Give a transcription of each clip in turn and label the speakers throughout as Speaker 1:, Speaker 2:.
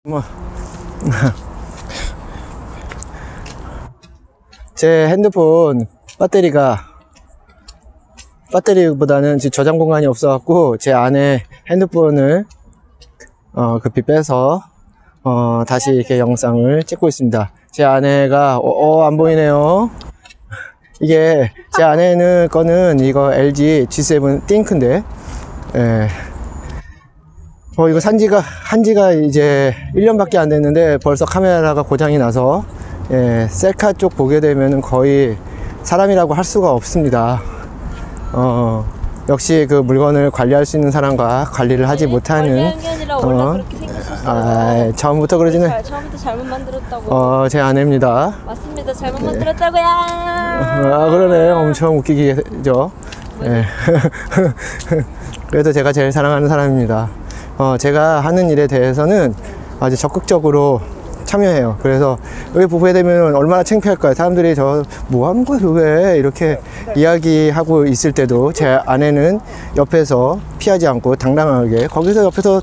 Speaker 1: 뭐 제 핸드폰 배터리보다는 지금 저장 공간이 없어갖고 제 안에 핸드폰을 급히 빼서 다시 이렇게 영상을 찍고 있습니다. 제 아내가 안 보이네요. 이게 제 안에 거는 이거 LG G7 띵크인데, 이거 한지가 이제 1년밖에 안 됐는데 벌써 카메라가 고장이 나서, 셀카 쪽 보게 되면 거의 사람이라고 할 수가 없습니다. 역시 그 물건을 관리할 수 있는 사람과 관리를 하지 못하는, 처음부터 그러지는,
Speaker 2: 처음부터 잘못 만들었다고.
Speaker 1: 제 아내입니다.
Speaker 2: 맞습니다. 잘못 만들었다고요.
Speaker 1: 그러네. 엄청 웃기기죠. 그래도 제가 제일 사랑하는 사람입니다. 제가 하는 일에 대해서는 아주 적극적으로 참여해요. 그래서 여기 보게 되면 얼마나 창피할까요? 사람들이 저 뭐 하는 거야 왜 이렇게 이야기하고 있을 때도 제 아내는 옆에서 피하지 않고 당당하게 거기서 옆에서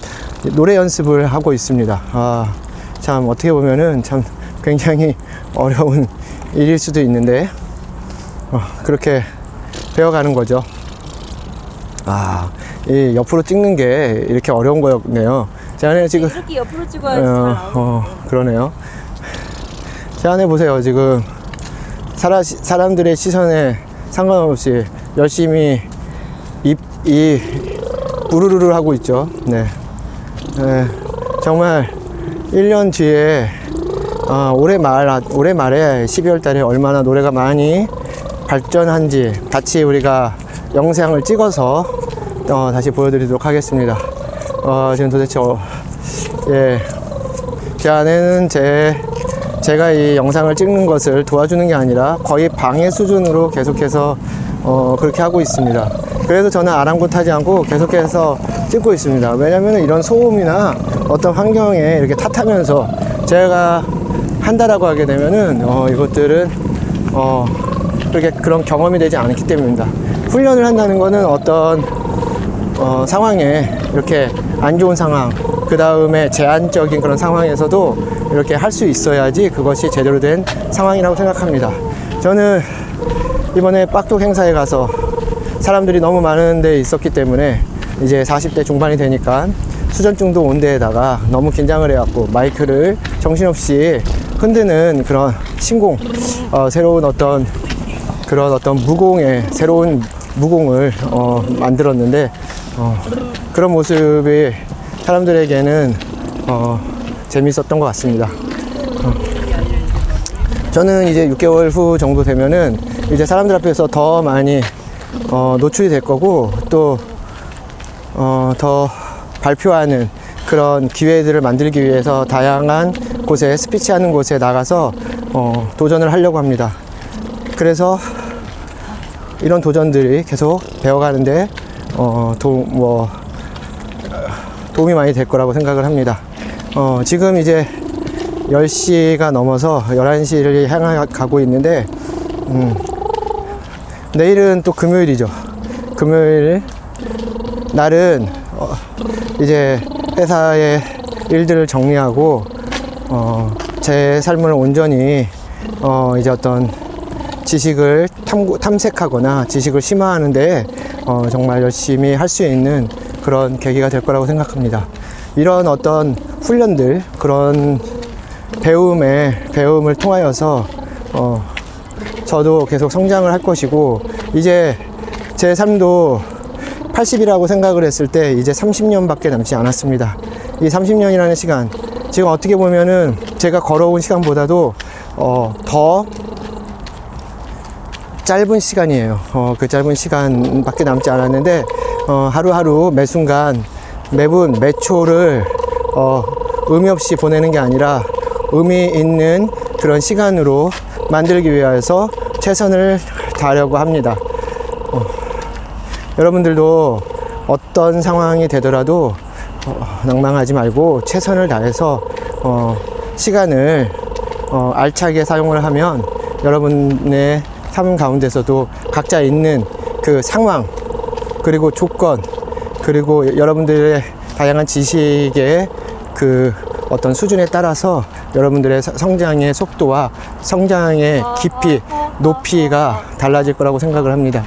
Speaker 1: 노래 연습을 하고 있습니다. 참 어떻게 보면은 참 굉장히 어려운 일일 수도 있는데 그렇게 배워가는 거죠. 이 옆으로 찍는 게 이렇게 어려운 거였네요. 제 안에 지금
Speaker 2: 이렇게 옆으로 찍어야지 잘 나오네.
Speaker 1: 그러네요. 제 안에 보세요. 지금 사람들의 시선에 상관없이 열심히 부르르르 하고 있죠. 정말 1년 뒤에 올해 말에 12월 달에 얼마나 노래가 많이 발전한지 같이 우리가 영상을 찍어서 다시 보여드리도록 하겠습니다. 지금 도대체 제 아내는 제가 이 영상을 찍는 것을 도와주는 게 아니라 거의 방해 수준으로 계속해서 그렇게 하고 있습니다. 그래서 저는 아랑곳하지 않고 계속해서 찍고 있습니다. 왜냐면 이런 소음이나 어떤 환경에 이렇게 탓하면서 제가 한다라고 하게 되면은 이것들은 그렇게 그런 경험이 되지 않기 때문입니다. 훈련을 한다는 거는 어떤 상황에 이렇게 안 좋은 상황, 그 다음에 제한적인 그런 상황에서도 이렇게 할 수 있어야지 그것이 제대로 된 상황이라고 생각합니다. 저는 이번에 빡독 행사에 가서 사람들이 너무 많은 데 있었기 때문에 이제 40대 중반이 되니까 수전증도 온 데에다가 너무 긴장을 해갖고 마이크를 정신없이 흔드는 그런 신공, 새로운 새로운 무공을 만들었는데 그런 모습이 사람들에게는 재밌었던 것 같습니다. 저는 이제 6개월 후 정도 되면은 이제 사람들 앞에서 더 많이 노출이 될 거고 또 더 발표하는 그런 기회들을 만들기 위해서 다양한 곳에 스피치하는 곳에 나가서 도전을 하려고 합니다. 그래서 이런 도전들이 계속 배워가는데 도움이 많이 될 거라고 생각을 합니다. 지금 이제 10시가 넘어서 11시를 향하고 있는데 내일은 또 금요일이죠. 금요일 날은 이제 회사의 일들을 정리하고 제 삶을 온전히 이제 어떤 지식을 탐색하거나 지식을 심화하는데 정말 열심히 할 수 있는 그런 계기가 될 거라고 생각합니다. 이런 어떤 훈련들, 그런 배움을 통하여서 저도 계속 성장을 할 것이고 이제 제 삶도 80이라고 생각을 했을 때 이제 30년밖에 남지 않았습니다. 이 30년이라는 시간, 지금 어떻게 보면은 제가 걸어온 시간보다도 더 짧은 시간이에요. 그 짧은 시간밖에 남지 않았는데 하루하루 매 순간 매분 매초를 의미 없이 보내는 게 아니라 의미 있는 그런 시간으로 만들기 위해서 최선을 다하려고 합니다. 여러분들도 어떤 상황이 되더라도 낭망하지 말고 최선을 다해서 시간을 알차게 사용을 하면 여러분의 삶 가운데서도 각자 있는 그 상황, 그리고 조건, 그리고 여러분들의 다양한 지식의 그 어떤 수준에 따라서 여러분들의 성장의 속도와 성장의 깊이, 높이가 달라질 거라고 생각을 합니다.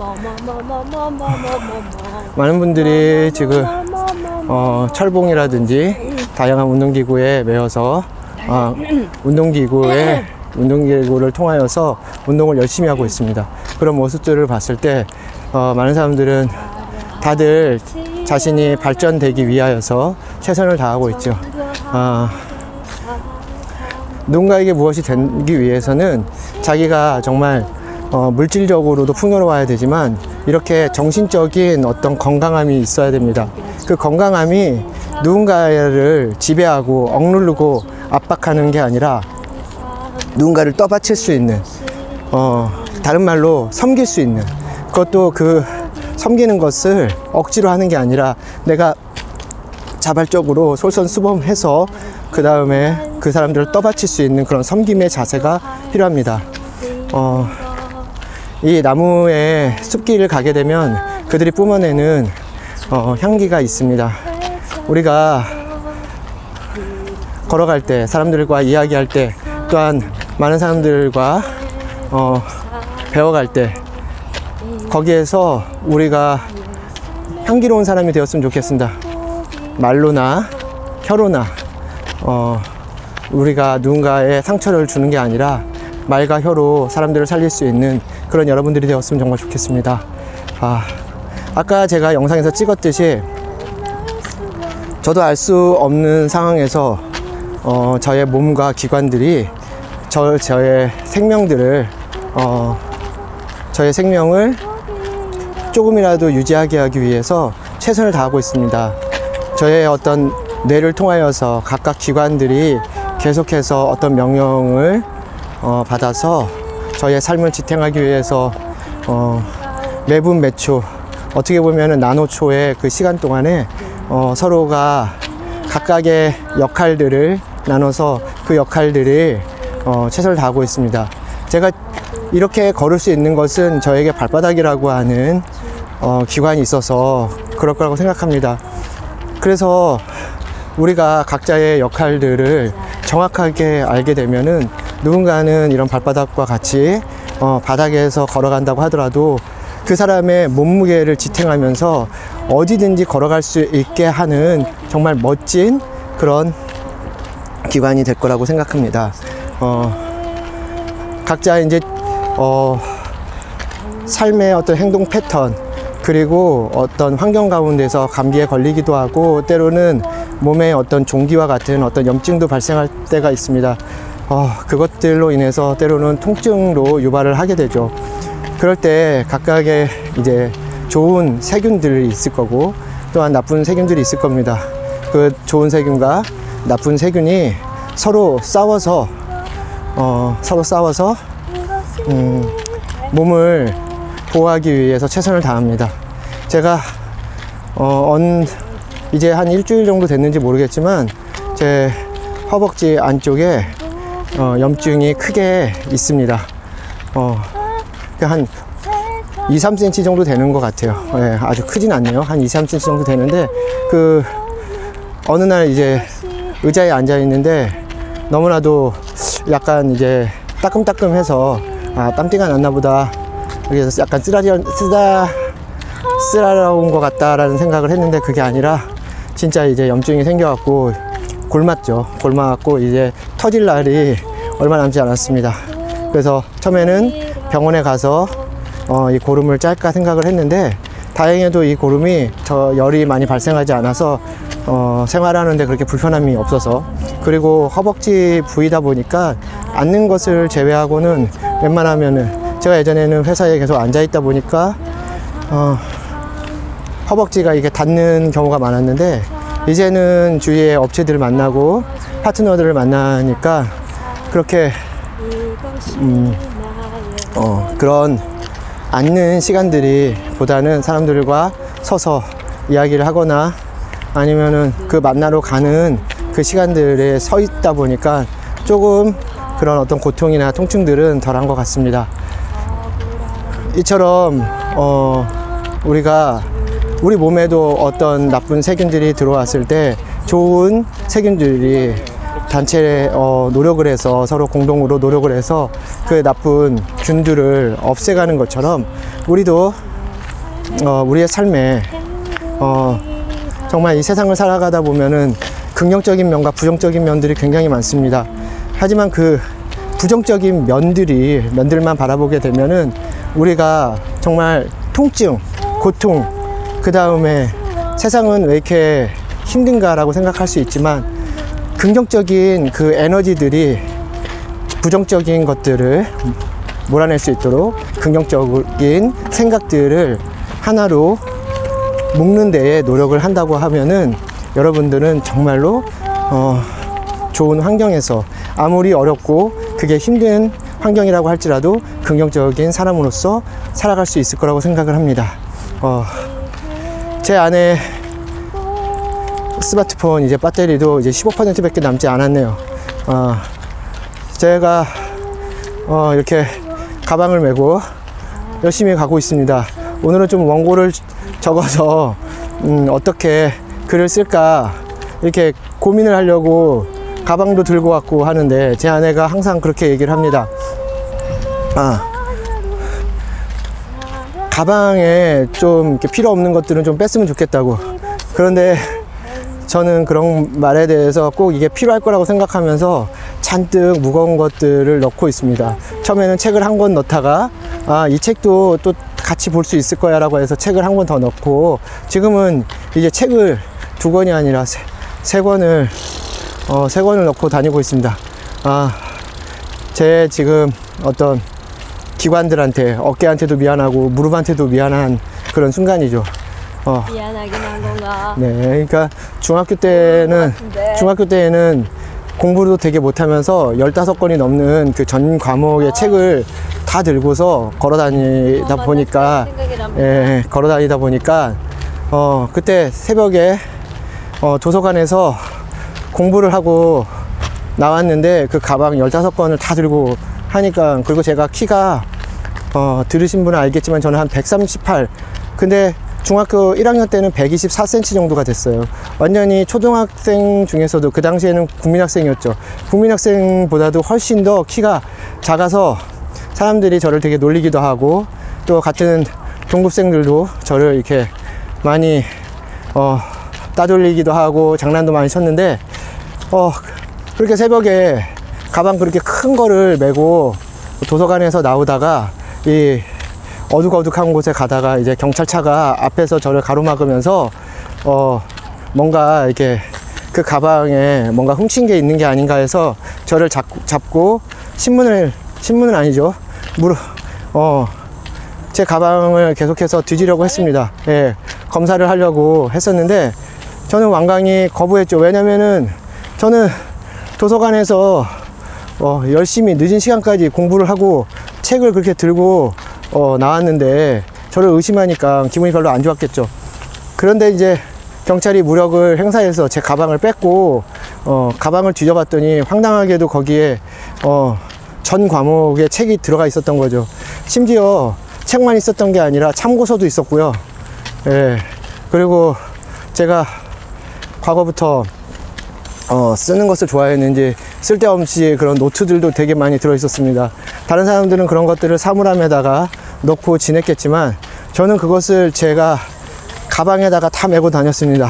Speaker 1: 많은 분들이 지금 철봉이라든지 다양한 운동기구에 매여서 운동기구를 통하여서 운동을 열심히 하고 있습니다. 그런 모습들을 봤을 때 많은 사람들은 다들 자신이 발전되기 위하여서 최선을 다하고 있죠. 누군가에게 무엇이 되기 위해서는 자기가 정말 물질적으로도 풍요로워야 되지만 이렇게 정신적인 어떤 건강함이 있어야 됩니다. 그 건강함이 누군가를 지배하고 억누르고 압박하는 게 아니라 누군가를 떠받칠 수 있는, 다른 말로 섬길 수 있는, 그것도 그 섬기는 것을 억지로 하는 게 아니라 내가 자발적으로 솔선수범해서 그 다음에 그 사람들을 떠받칠 수 있는 그런 섬김의 자세가 필요합니다. 이 나무의 숲길을 가게 되면 그들이 뿜어내는 향기가 있습니다. 우리가 걸어갈 때, 사람들과 이야기할 때, 또한 많은 사람들과 배워갈 때 거기에서 우리가 향기로운 사람이 되었으면 좋겠습니다. 말로나 혀로나 우리가 누군가의 상처를 주는 게 아니라 말과 혀로 사람들을 살릴 수 있는 그런 여러분들이 되었으면 정말 좋겠습니다. 아까 제가 영상에서 찍었듯이 저도 알 수 없는 상황에서 저의 몸과 기관들이 저의 생명들을 저의 생명을 조금이라도 유지하게 하기 위해서 최선을 다하고 있습니다. 저의 어떤 뇌를 통하여서 각각 기관들이 계속해서 어떤 명령을 받아서 저의 삶을 지탱하기 위해서 매분 매초, 어떻게 보면은 나노초의 그 시간 동안에 서로가 각각의 역할들을 나눠서 그 역할들을 최선을 다하고 있습니다. 제가 이렇게 걸을 수 있는 것은 저에게 발바닥이라고 하는 기관이 있어서 그럴 거라고 생각합니다. 그래서 우리가 각자의 역할들을 정확하게 알게 되면은 누군가는 이런 발바닥과 같이 바닥에서 걸어간다고 하더라도 그 사람의 몸무게를 지탱하면서 어디든지 걸어갈 수 있게 하는 정말 멋진 그런 기관이 될 거라고 생각합니다. 각자 이제 삶의 어떤 행동 패턴, 그리고 어떤 환경 가운데서 감기에 걸리기도 하고 때로는 몸에 어떤 종기와 같은 어떤 염증도 발생할 때가 있습니다. 그것들로 인해서 때로는 통증로 유발을 하게 되죠. 그럴 때 각각의 이제 좋은 세균들이 있을 거고 또한 나쁜 세균들이 있을 겁니다. 그 좋은 세균과 나쁜 세균이 서로 싸워서 몸을 보호하기 위해서 최선을 다합니다. 제가 이제 한 일주일 정도 됐는지 모르겠지만 제 허벅지 안쪽에 염증이 크게 있습니다. 한 2-3cm 정도 되는 것 같아요. 네, 아주 크진 않네요. 한 2-3cm 정도 되는데 어느 날 이제 의자에 앉아 있는데 너무나도 약간 이제 따끔따끔해서 땀띠가 났나 보다, 그래서 약간 쓰라려온 것 같다라는 생각을 했는데 그게 아니라 진짜 이제 염증이 생겨갖고 골맞고 이제 터질 날이 얼마 남지 않았습니다. 그래서 처음에는 병원에 가서 이 고름을 짤까 생각을 했는데 다행히도 이 고름이 열이 많이 발생하지 않아서 생활하는데 그렇게 불편함이 없어서, 그리고 허벅지 부위다 보니까 앉는 것을 제외하고는 웬만하면은, 제가 예전에는 회사에 계속 앉아 있다 보니까 허벅지가 이게 닿는 경우가 많았는데 이제는 주위에 업체들을 만나고 파트너들을 만나니까 그렇게 그런 앉는 시간들이 보다는 사람들과 서서 이야기를 하거나 아니면은 그 만나러 가는 그 시간들에 서 있다 보니까 조금 그런 어떤 고통이나 통증들은 덜한 것 같습니다. 이처럼 우리 몸에도 어떤 나쁜 세균들이 들어왔을 때 좋은 세균들이 단체 노력을 해서 서로 공동으로 노력을 해서 그 나쁜 균들을 없애가는 것처럼 우리도 우리의 삶에 정말 이 세상을 살아가다 보면은 긍정적인 면과 부정적인 면들이 굉장히 많습니다. 하지만 그 부정적인 면들만 바라보게 되면은 우리가 정말 통증, 고통, 그 다음에 세상은 왜 이렇게 힘든가라고 생각할 수 있지만 긍정적인 그 에너지들이 부정적인 것들을 몰아낼 수 있도록 긍정적인 생각들을 하나로 묶는 데에 노력을 한다고 하면은 여러분들은 정말로 좋은 환경에서 아무리 어렵고 그게 힘든 환경이라고 할지라도 긍정적인 사람으로서 살아갈 수 있을 거라고 생각을 합니다. 제 안에 스마트폰 이제 배터리도 이제 15% 밖에 남지 않았네요. 제가 이렇게 가방을 메고 열심히 가고 있습니다. 오늘은 좀 원고를 적어서 어떻게 글을 쓸까 이렇게 고민을 하려고 가방도 들고 왔고 하는데 제 아내가 항상 그렇게 얘기를 합니다. 가방에 좀 이렇게 필요 없는 것들은 좀 뺐으면 좋겠다고. 그런데 저는 그런 말에 대해서 꼭 이게 필요할 거라고 생각하면서 잔뜩 무거운 것들을 넣고 있습니다. 처음에는 책을 한 권 넣다가 이 책도 또 같이 볼 수 있을 거야 라고 해서 책을 한 권 더 넣고 지금은 이제 책을 2권이 아니라 3권을 넣고 다니고 있습니다. 제 지금 어떤 기관들한테 어깨한테도 미안하고 무릎한테도 미안한 그런 순간이죠.
Speaker 2: 미안하긴 한 건가?
Speaker 1: 네, 그러니까 중학교 때는 공부도 되게 못하면서 15권이 넘는 그 전 과목의 책을 다 들고서 걸어 다니다 보니까 걸어 다니다 보니까 그때 새벽에 도서관에서 공부를 하고 나왔는데 그 가방 15권을 다 들고 하니까, 그리고 제가 키가 들으신 분은 알겠지만 저는 한 138, 근데 중학교 1학년 때는 124cm 정도가 됐어요. 완전히 초등학생 중에서도 그 당시에는 국민학생이었죠. 국민학생보다도 훨씬 더 키가 작아서 사람들이 저를 되게 놀리기도 하고 또 같은 동급생들도 저를 이렇게 많이 따돌리기도 하고 장난도 많이 쳤는데 그렇게 새벽에 가방 그렇게 큰 거를 메고 도서관에서 나오다가 이 어둑어둑한 곳에 가다가 이제 경찰차가 앞에서 저를 가로막으면서 뭔가 이렇게 그 가방에 뭔가 훔친 게 있는 게 아닌가 해서 저를 잡고 신문은 아니죠. 제 가방을 계속해서 뒤지려고 했습니다. 예, 검사를 하려고 했었는데 저는 완강히 거부했죠. 왜냐면은 저는 도서관에서 열심히 늦은 시간까지 공부를 하고 책을 그렇게 들고 나왔는데 저를 의심하니까 기분이 별로 안 좋았겠죠. 그런데 이제 경찰이 무력을 행사해서 제 가방을 뺐고 가방을 뒤져봤더니 황당하게도 거기에 전 과목에 책이 들어가 있었던 거죠. 심지어 책만 있었던 게 아니라 참고서도 있었고요. 예, 그리고 제가 과거부터 쓰는 것을 좋아했는지 쓸데없이 그런 노트들도 되게 많이 들어 있었습니다. 다른 사람들은 그런 것들을 사물함에다가 넣고 지냈겠지만 저는 그것을 제가 가방에다가 다 메고 다녔습니다.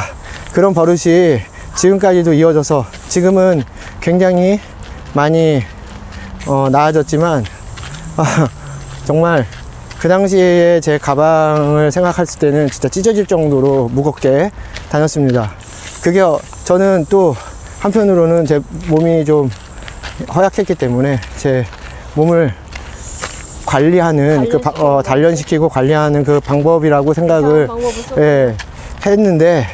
Speaker 1: 그런 버릇이 지금까지도 이어져서 지금은 굉장히 많이 나아졌지만 정말 그 당시에 제 가방을 생각했을 때는 진짜 찢어질 정도로 무겁게 다녔습니다. 그게 저는 또 한편으로는 제 몸이 좀 허약했기 때문에 제 몸을 관리하는 단련시키고 관리하는 그 방법이라고 생각을 했는데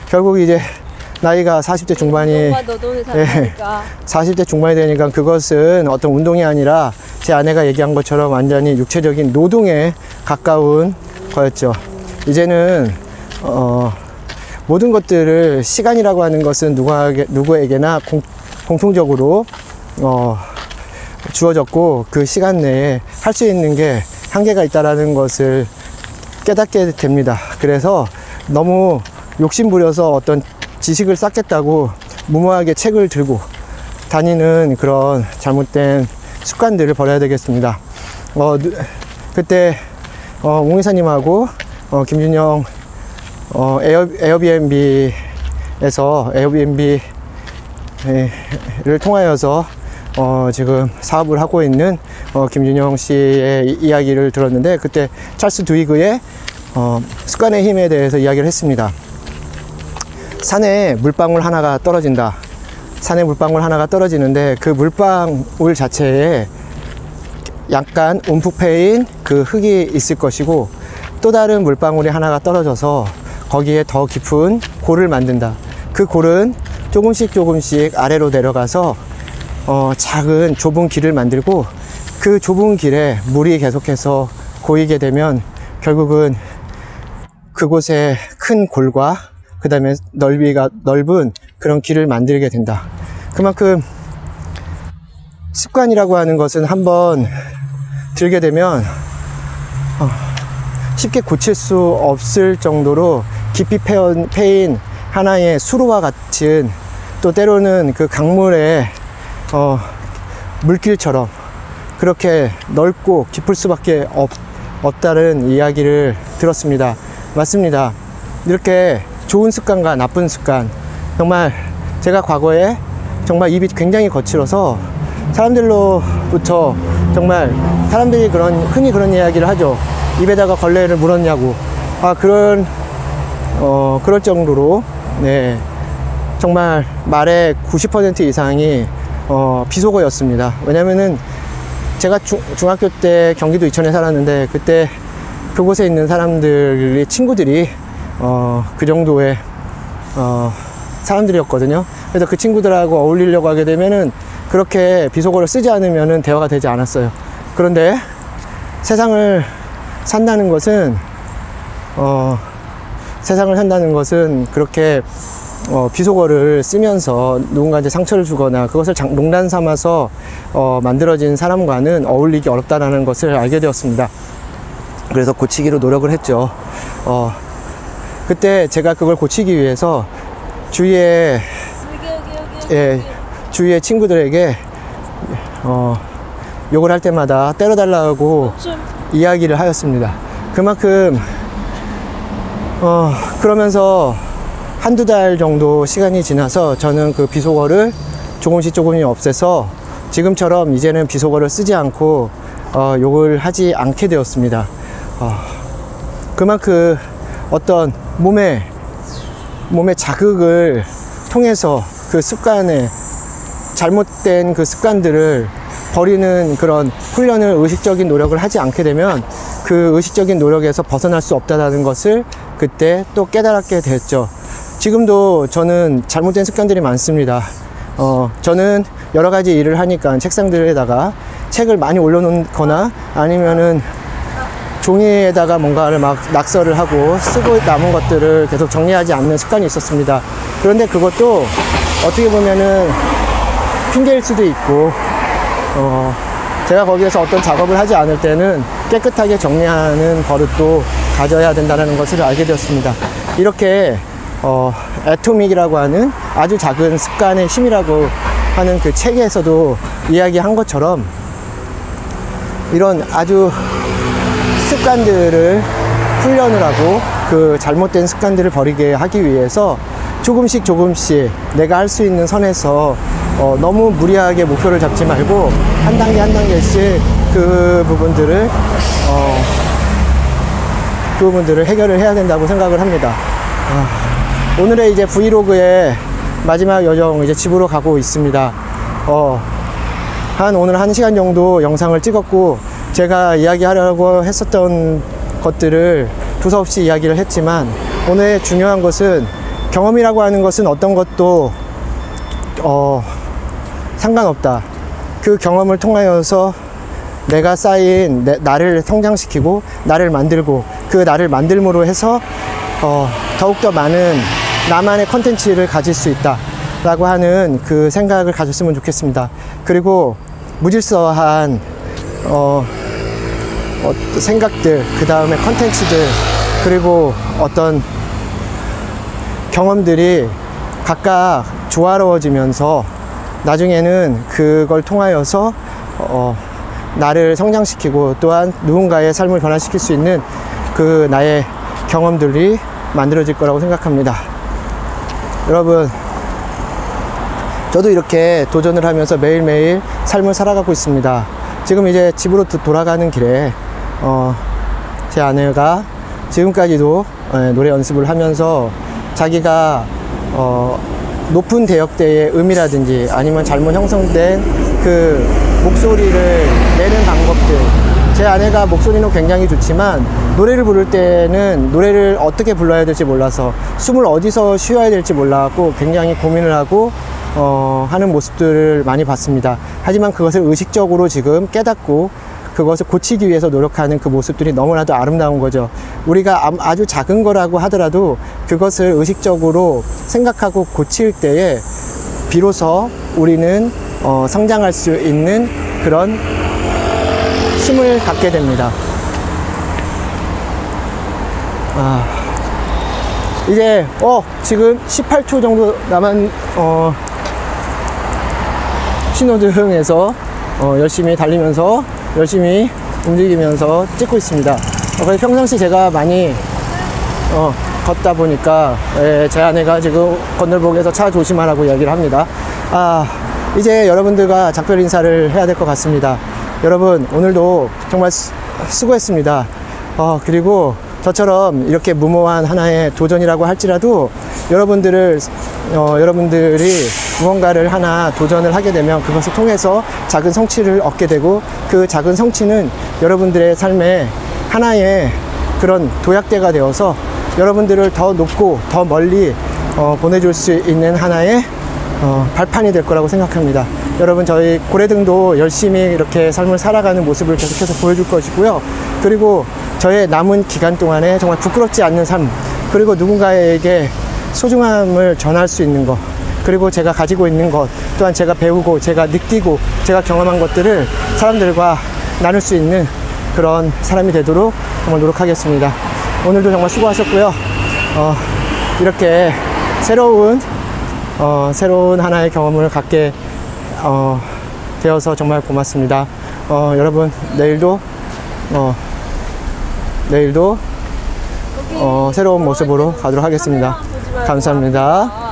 Speaker 1: 결국 이제 나이가 40대 중반이 40대 중반이 되니까 그것은 어떤 운동이 아니라 제 아내가 얘기한 것처럼 완전히 육체적인 노동에 가까운 거였죠. 이제는 모든 것들을 시간이라고 하는 것은 누구에게나 공통적으로 주어졌고 그 시간 내에 할 수 있는 게 한계가 있다라는 것을 깨닫게 됩니다. 그래서 너무 욕심부려서 어떤 지식을 쌓겠다고 무모하게 책을 들고 다니는 그런 잘못된 습관들을 버려야 되겠습니다. 그때 옹이사님하고 김준영 에어비앤비를 통하여서 지금 사업을 하고 있는 김준영 씨의 이야기를 들었는데, 그때 찰스 두이그의 습관의 힘에 대해서 이야기를 했습니다. 산에 물방울 하나가 떨어진다. 산에 물방울 하나가 떨어지는데 그 물방울 자체에 약간 움푹 패인 그 흙이 있을 것이고, 또 다른 물방울이 하나가 떨어져서 거기에 더 깊은 골을 만든다. 그 골은 조금씩 아래로 내려가서 작은 좁은 길을 만들고, 그 좁은 길에 물이 계속해서 고이게 되면 결국은 그곳에 큰 골과 그 다음에 넓은 그런 길을 만들게 된다. 그만큼 습관이라고 하는 것은 한번 들게 되면 쉽게 고칠 수 없을 정도로 깊이 패인 하나의 수로와 같은, 또 때로는 그 강물의 물길처럼 그렇게 넓고 깊을 수밖에 없다는 이야기를 들었습니다. 맞습니다. 이렇게 좋은 습관과 나쁜 습관, 정말 제가 과거에 정말 입이 굉장히 거칠어서 사람들로부터 정말 사람들이 흔히 그런 이야기를 하죠. 입에다가 걸레를 물었냐고. 그럴 정도로, 네, 정말 말의 90% 이상이 비속어였습니다. 왜냐면은 제가 중학교 때 경기도 이천에 살았는데, 그때 그곳에 있는 사람들이 친구들이 그 정도의 사람들이었거든요. 그래서 그 친구들하고 어울리려고 하게 되면은 그렇게 비속어를 쓰지 않으면은 대화가 되지 않았어요. 그런데 세상을 산다는 것은 그렇게 비속어를 쓰면서 누군가한테 상처를 주거나 그것을 농단 삼아서 만들어진 사람과는 어울리기 어렵다는 것을 알게 되었습니다. 그래서 고치기로 노력을 했죠. 그때 제가 그걸 고치기 위해서 주위의 친구들에게 욕을 할 때마다 때려달라고 이야기를 하였습니다. 그만큼 그러면서 한두 달 정도 시간이 지나서 저는 그 비속어를 조금씩 없애서 지금처럼 이제는 비속어를 쓰지 않고 욕을 하지 않게 되었습니다. 그만큼 어떤 몸의 자극을 통해서 그 잘못된 그 습관들을 버리는 그런 훈련을, 의식적인 노력을 하지 않게 되면 그 의식적인 노력에서 벗어날 수 없다는 것을 그때 또 깨달았게 됐죠. 지금도 저는 잘못된 습관들이 많습니다. 저는 여러 가지 일을 하니까 책상들에다가 책을 많이 올려놓거나 아니면은 종이에다가 뭔가를 막 낙서를 하고 쓰고 남은 것들을 계속 정리하지 않는 습관이 있었습니다. 그런데 그것도 어떻게 보면은 핑계일 수도 있고, 제가 거기에서 어떤 작업을 하지 않을 때는 깨끗하게 정리하는 버릇도 가져야 된다는 것을 알게 되었습니다. 이렇게 애토믹이라고 하는 아주 작은 습관의 힘이라고 하는 그 책에서도 이야기한 것처럼, 이런 아주 습관들을 훈련을 하고 그 잘못된 습관들을 버리게 하기 위해서 조금씩 내가 할 수 있는 선에서 너무 무리하게 목표를 잡지 말고 한 단계씩 그 부분들을 해결을 해야 된다고 생각을 합니다. 오늘의 이제 브이로그의 마지막 여정, 이제 집으로 가고 있습니다. 오늘 1시간 정도 영상을 찍었고, 제가 이야기하려고 했었던 것들을 두서없이 이야기를 했지만, 오늘 중요한 것은 경험이라고 하는 것은 어떤 것도 상관없다. 그 경험을 통하여서 내가 쌓인 나를 성장시키고 나를 만들고, 그 나를 만들므로 해서 더욱더 많은 나만의 컨텐츠를 가질 수 있다 라고 하는 그 생각을 가졌으면 좋겠습니다. 그리고 무질서한 생각들, 그 다음에 컨텐츠들, 그리고 어떤 경험들이 각각 조화로워지면서 나중에는 그걸 통하여서 나를 성장시키고 또한 누군가의 삶을 변화시킬 수 있는 그 나의 경험들이 만들어질 거라고 생각합니다. 여러분, 저도 이렇게 도전을 하면서 매일매일 삶을 살아가고 있습니다. 지금 이제 집으로 돌아가는 길에 제 아내가 지금까지도 노래 연습을 하면서 자기가 높은 대역대의 음이라든지 아니면 잘못 형성된 그 목소리를 내는 방법들, 제 아내가 목소리는 굉장히 좋지만 노래를 부를 때는 노래를 어떻게 불러야 될지 몰라서 숨을 어디서 쉬어야 될지 몰라갖고 굉장히 고민을 하고 하는 모습들을 많이 봤습니다. 하지만 그것을 의식적으로 지금 깨닫고 그것을 고치기 위해서 노력하는 그 모습들이 너무나도 아름다운 거죠. 우리가 아주 작은 거라고 하더라도 그것을 의식적으로 생각하고 고칠 때에 비로소 우리는 성장할 수 있는 그런 힘을 갖게 됩니다. 이제 지금 18초 정도 남은 신호등에서 열심히 달리면서 열심히 움직이면서 찍고 있습니다. 그래서 평상시 제가 많이 걷다 보니까 제 아내가 지금 건널목에서 차 조심하라고 이야기를 합니다. 이제 여러분들과 작별 인사를 해야 될 것 같습니다. 여러분, 오늘도 정말 수고했습니다. 그리고 저처럼 이렇게 무모한 하나의 도전이라고 할지라도 여러분들이 무언가를 하나 도전을 하게 되면 그것을 통해서 작은 성취를 얻게 되고 그 작은 성취는 여러분들의 삶에 하나의 그런 도약대가 되어서 여러분들을 더 높고 더 멀리 보내줄 수 있는 하나의 발판이 될 거라고 생각합니다. 여러분, 저희 고래등도 열심히 이렇게 삶을 살아가는 모습을 계속해서 보여줄 것이고요. 그리고 저의 남은 기간 동안에 정말 부끄럽지 않는 삶, 그리고 누군가에게 소중함을 전할 수 있는 것, 그리고 제가 가지고 있는 것, 또한 제가 배우고 제가 느끼고 제가 경험한 것들을 사람들과 나눌 수 있는 그런 사람이 되도록 정말 노력하겠습니다. 오늘도 정말 수고하셨고요. 이렇게 새로운 하나의 경험을 갖게 되어서 정말 고맙습니다. 여러분, 내일도 새로운 모습으로 가도록 하겠습니다. 감사합니다.